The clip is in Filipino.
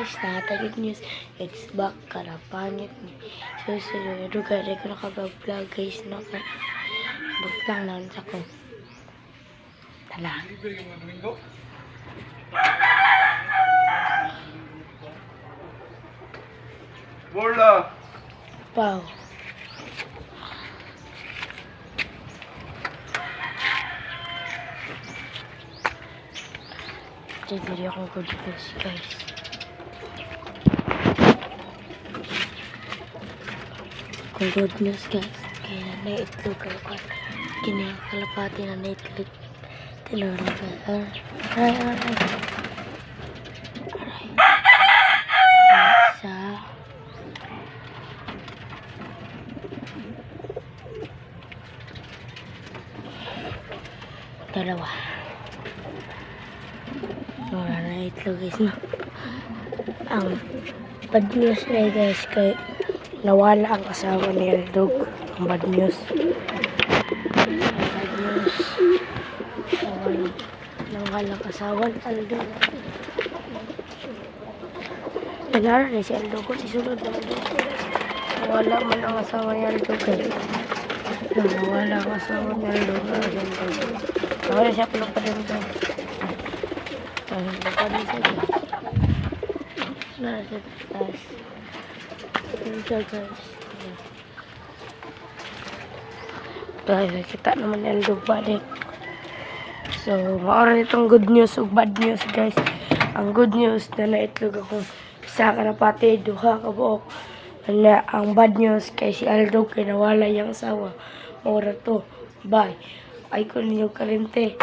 guys, nakatagid news. It's back, karapangit ni. Susunod, gari ko nakapag-vlog guys. Buklang lang sa ko. Tala. Bola. Wow. Jadi ako good news guys. Kung good news guys, kaya na-itlog ako. Kini ang kalapati na na-itlog. Tinurong ko. Aray. Isa. Dalawa. Wala na itlog guys, no? Ang bad news na guys, kay nawala ang asawa ni Aldog. Ang bad news. Nawala ang asawa ni Aldog. Nangyari na si Aldog ko, sisunod na Aldog. Nawala man ang asawa ni Aldog. Nawala ang asawa ni Aldog. Nawala siya pala pa rin ito. Nasa taas. Guys, kita naman yung Aldog balik. So, maoran itong good news o bad news guys. Ang good news na naitlog ako sa karapati, duha ka buok. Ang bad news kay si Aldog kay nawala yung asawa. Maoran to. Bye. Ay ko ninyo karente.